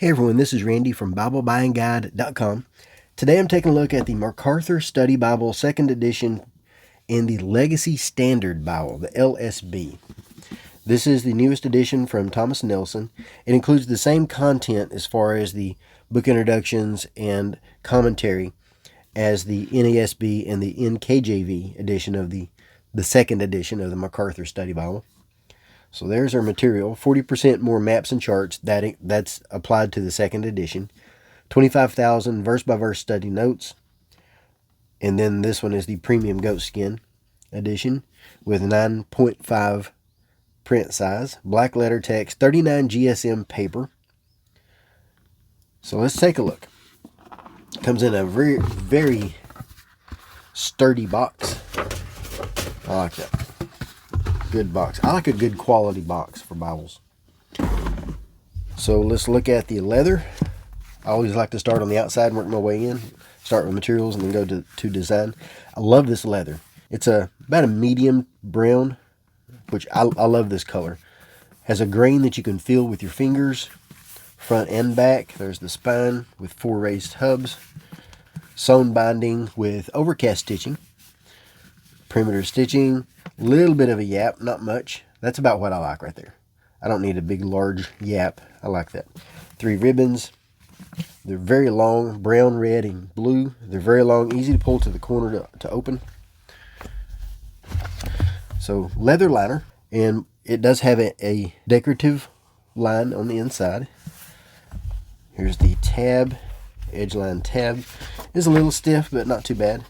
Hey everyone, this is Randy from BibleBuyingGuide.com. Today I'm taking a look at the MacArthur Study Bible 2nd edition and the Legacy Standard Bible, the LSB. This is the newest edition from Thomas Nelson. It includes the same content as far as the book introductions and commentary as the NASB and the NKJV edition of the 2nd edition of the MacArthur Study Bible. So there's our material, 40% more maps and charts, that's applied to the 2nd edition, 25,000 verse-by-verse study notes, and then this one is the premium goatskin edition with 9.5 print size, black letter text, 39 GSM paper. So let's take a look. It comes in a very, very sturdy box. I like that. Good box. I like a good quality box for Bibles. So let's look at the leather. I always like to start on the outside and work my way in. Start with materials and then go to design. I love this leather. It's about a medium brown, which I love this color. Has a grain that you can feel with your fingers, front and back. There's the spine with 4 raised hubs. Sewn binding with overcast stitching. Perimeter stitching. Little bit of a yap, not much. That's about what I like right there. I don't need a big, large yap. I like that. 3 ribbons. They're very long, brown, red, and blue. They're very long, easy to pull to the corner to open. So, leather liner. And it does have a decorative line on the inside. Here's the tab, edge line tab. It's a little stiff, but not too bad.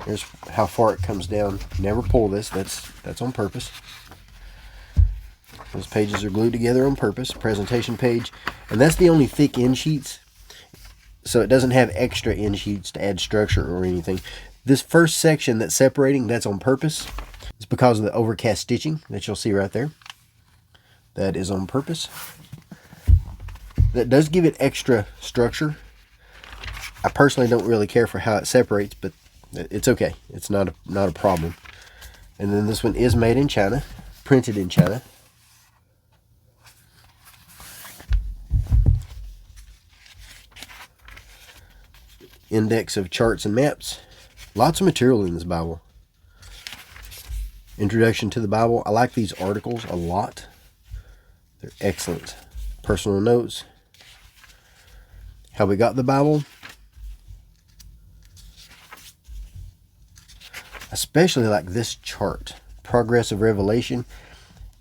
Here's how far it comes down. Never pull this. That's on purpose. Those pages are glued together on purpose. Presentation page. And that's the only thick end sheets. So it doesn't have extra end sheets to add structure or anything. This first section that's separating, that's on purpose. It's because of the overcast stitching that you'll see right there. That is on purpose. That does give it extra structure. I personally don't really care for how it separates, but it's okay. It's not a problem. And then this one is made in China, printed in China. Index of charts and maps. Lots of material in this Bible. Introduction to the Bible. I like these articles a lot. They're excellent. Personal notes. How we got the Bible. Especially like this chart, Progress of Revelation.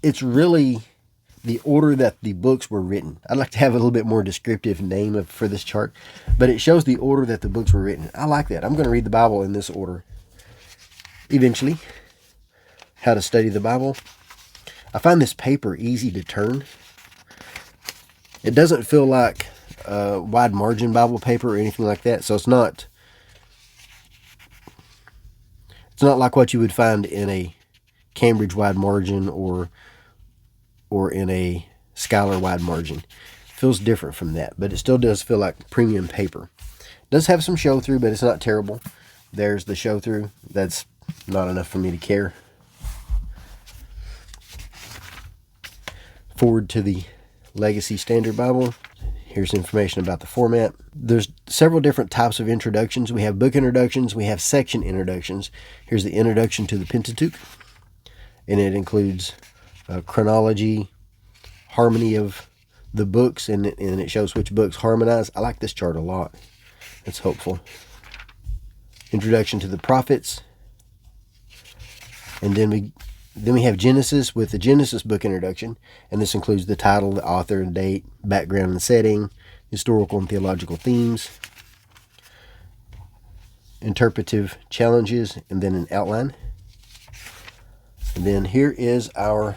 It's really the order that the books were written. I'd like to have a little bit more descriptive name for this chart, but it shows the order that the books were written. I like that. I'm going to read the Bible in this order eventually. How to study the Bible. I find this paper easy to turn. It doesn't feel like wide margin Bible paper or anything like that, so it's not like what you would find in a Cambridge wide margin or in a Scholar wide margin. It feels different from that, but it still does feel like premium paper. It does have some show through, but it's not terrible. There's the show through. That's not enough for me to care. Forward to the Legacy Standard Bible. Here's information about the format. There's several different types of introductions. We have book introductions. We have section introductions. Here's the introduction to the Pentateuch. And it includes chronology, harmony of the books, and it shows which books harmonize. I like this chart a lot. It's helpful. Introduction to the prophets. And then we have Genesis with the Genesis book introduction, and this includes the title, the author and date, background and setting, historical and theological themes, interpretive challenges, and then an outline. And then here is our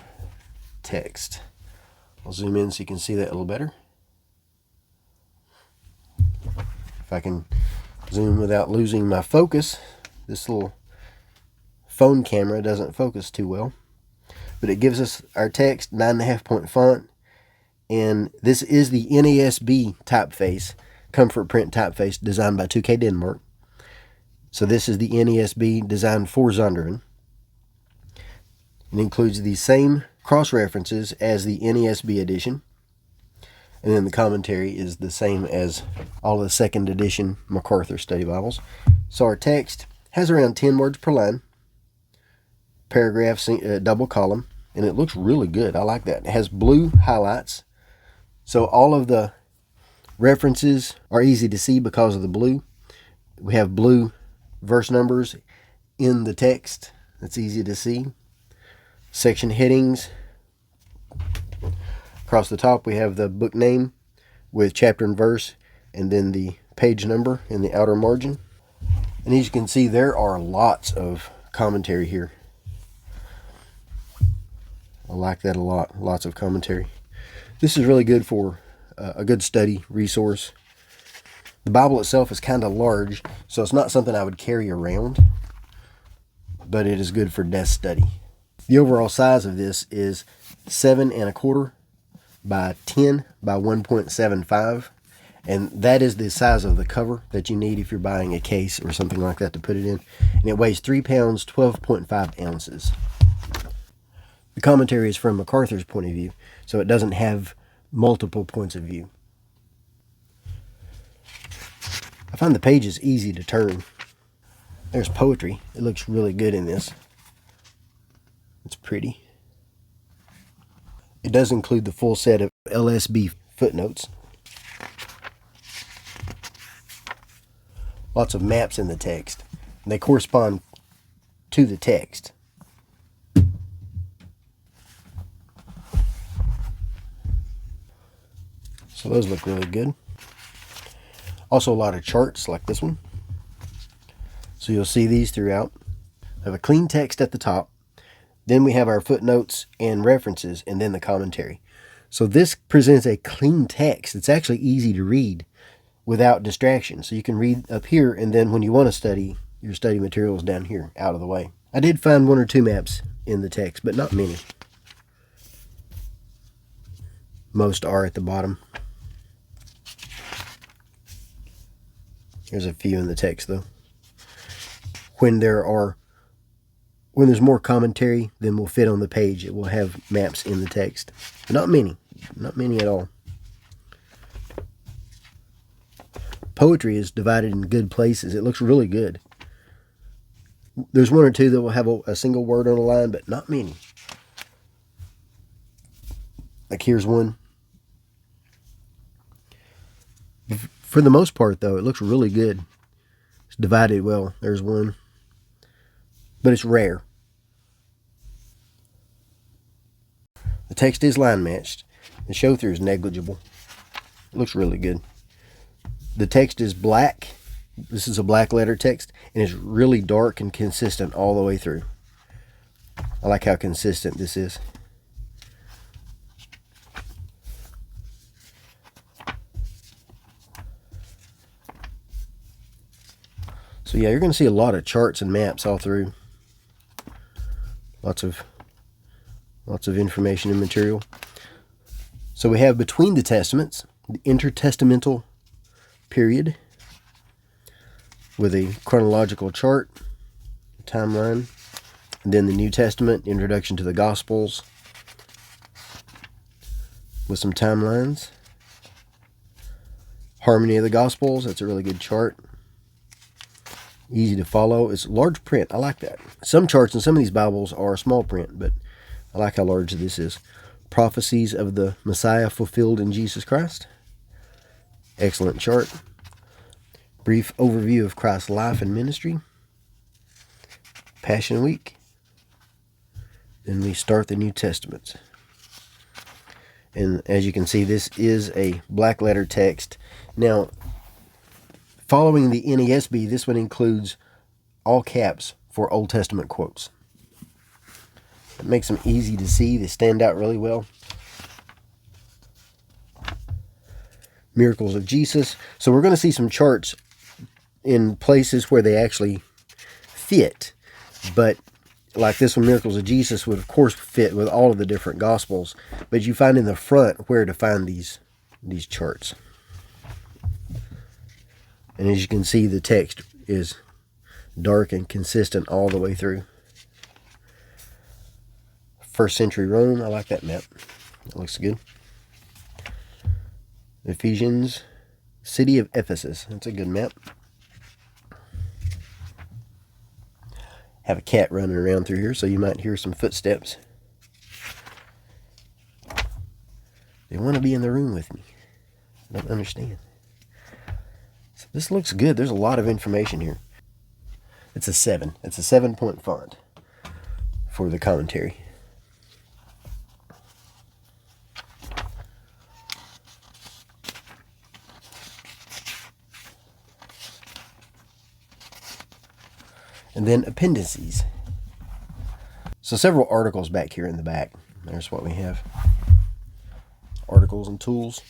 text. I'll zoom in so you can see that a little better. If I can zoom without losing my focus, this little phone camera doesn't focus too well, but it gives us our text, 9.5 point font, and this is the NASB typeface, Comfort Print typeface, designed by 2K Denmark. So this is the NASB designed for Zondervan. It includes the same cross references as the NASB edition. And then the commentary is the same as all of the second edition MacArthur Study Bibles. So our text has around 10 words per line, paragraphs, double column, and it looks really good. I like that. It has blue highlights. So all of the references are easy to see because of the blue. We have blue verse numbers in the text. That's easy to see. Section headings. Across the top we have the book name with chapter and verse, and then the page number in the outer margin. And as you can see, there are lots of commentary here. I like that a lot. Lots of commentary. This is really good for a good study resource. The Bible itself is kind of large, so it's not something I would carry around, but it is good for desk study. The overall size of this is 7 1/4 by 10 by 1.75, and that is the size of the cover that you need if you're buying a case or something like that to put it in. And it weighs 3 pounds 12.5 ounces. The commentary is from MacArthur's point of view, so it doesn't have multiple points of view. I find the pages easy to turn. There's poetry. It looks really good in this. It's pretty. It does include the full set of LSB footnotes. Lots of maps in the text. And they correspond to the text. So those look really good. Also a lot of charts like this one. So you'll see these throughout. We have a clean text at the top. Then we have our footnotes and references, and then the commentary. So this presents a clean text. It's actually easy to read without distraction. So you can read up here, and then when you want to study, your study materials down here, out of the way. I did find 1 or 2 maps in the text, but not many. Most are at the bottom. There's a few in the text, though. When there's more commentary than will fit on the page, it will have maps in the text. But not many at all. Poetry is divided in good places. It looks really good. There's 1 or 2 that will have a single word on a line, but not many. Like here's one. For the most part, though, it looks really good. It's divided well. There's one. But it's rare. The text is line matched. The show through is negligible. It looks really good. The text is black. This is a black letter text, and it's really dark and consistent all the way through. I like how consistent this is. So yeah, you're going to see a lot of charts and maps all through. Lots of information and material. So we have between the testaments, the intertestamental period with a chronological chart, timeline, and then the New Testament, introduction to the Gospels with some timelines. Harmony of the Gospels, that's a really good chart. Easy to follow. It's large print. I like that. Some charts in some of these Bibles are small print, but I like how large this is. Prophecies of the Messiah fulfilled in Jesus Christ. Excellent chart. Brief overview of Christ's life and ministry. Passion Week. Then we start the New Testament. And as you can see, this is a black letter text. Now, following the NASB, this one includes all caps for Old Testament quotes. It makes them easy to see. They stand out really well. Miracles of Jesus. So we're going to see some charts in places where they actually fit. But like this one, Miracles of Jesus, would of course fit with all of the different Gospels. But you find in the front where to find these charts. And as you can see, the text is dark and consistent all the way through. First century Rome, I like that map. That looks good. Ephesians, city of Ephesus. That's a good map. Have a cat running around through here, so you might hear some footsteps. They want to be in the room with me. I don't understand. So this looks good. There's a lot of information here. It's a 7. It's a 7-point font for the commentary. And then appendices. So several articles back here in the back. There's what we have. Articles and tools.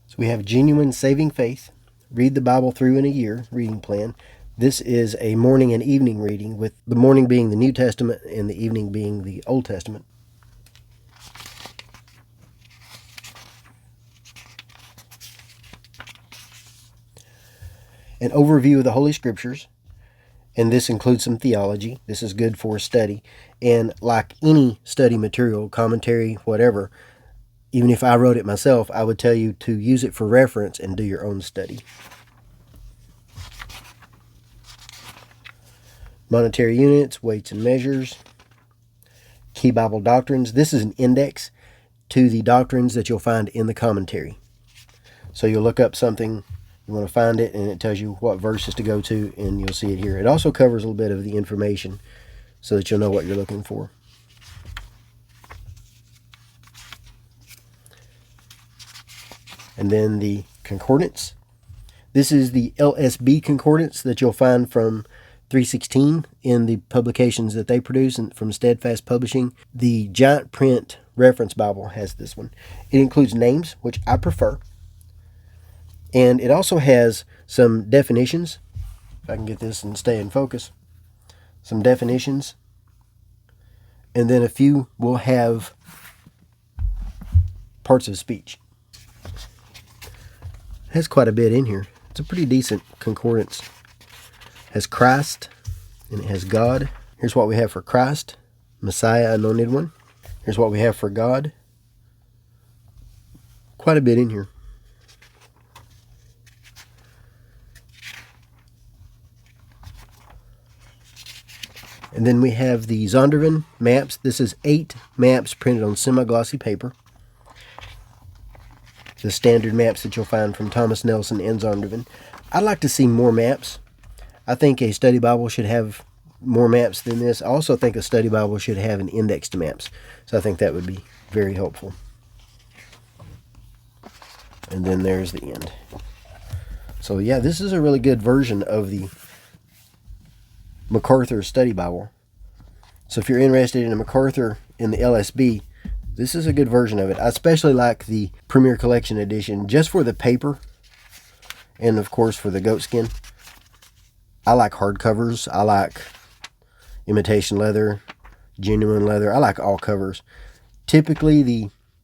So we have Genuine Saving Faith. Read the Bible through in a year reading plan. This is a morning and evening reading, with the morning being the New Testament and the evening being the Old Testament. An overview of the Holy Scriptures, and this includes some theology. This is good for study, and like any study material, commentary, whatever, even if I wrote it myself, I would tell you to use it for reference and do your own study. Monetary units, weights and measures, key Bible doctrines. This is an index to the doctrines that you'll find in the commentary. So you'll look up something, you want to find it, and it tells you what verses to go to, and you'll see it here. It also covers a little bit of the information so that you'll know what you're looking for. And then the concordance. This is the LSB concordance that you'll find from 316 in the publications that they produce and from Steadfast Publishing. The giant print reference Bible has this one. It includes names, which I prefer. And it also has some definitions. If I can get this and stay in focus. Some definitions. And then a few will have parts of speech. It has quite a bit in here. It's a pretty decent concordance. It has Christ and it has God. Here's what we have for Christ. Messiah, anointed one. Here's what we have for God. Quite a bit in here. And then we have the Zondervan maps. This is 8 maps printed on semi-glossy paper. The standard maps that you'll find from Thomas Nelson and Zondervan. I'd like to see more maps. I think a study Bible should have more maps than this. I also think a study Bible should have an index to maps. So I think that would be very helpful. And then there's the end. So yeah, this is a really good version of the MacArthur Study Bible. So if you're interested in a MacArthur in the LSB, this is a good version of it. I especially like the Premier Collection Edition just for the paper and of course for the goatskin. I like hardcovers. I like imitation leather, genuine leather. I like all covers. Typically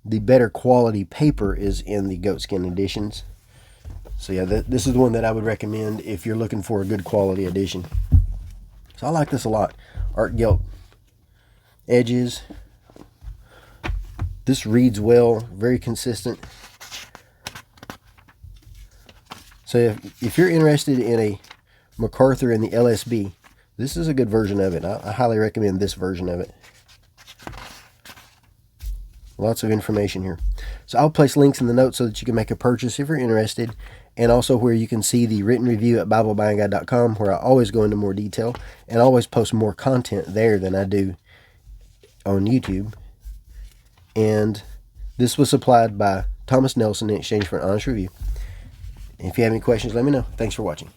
the better quality paper is in the goatskin editions. So yeah, this is the one that I would recommend if you're looking for a good quality edition. So I like this a lot. Art gilt edges. This reads well, very consistent. So if you're interested in a MacArthur in the LSB, this is a good version of it. I highly recommend this version of it. Lots of information here. So I'll place links in the notes so that you can make a purchase if you're interested, and also where you can see the written review at BibleBuyingGuide.com, where I always go into more detail and always post more content there than I do on YouTube. And this was supplied by Thomas Nelson in exchange for an honest review. If you have any questions, let me know. Thanks for watching.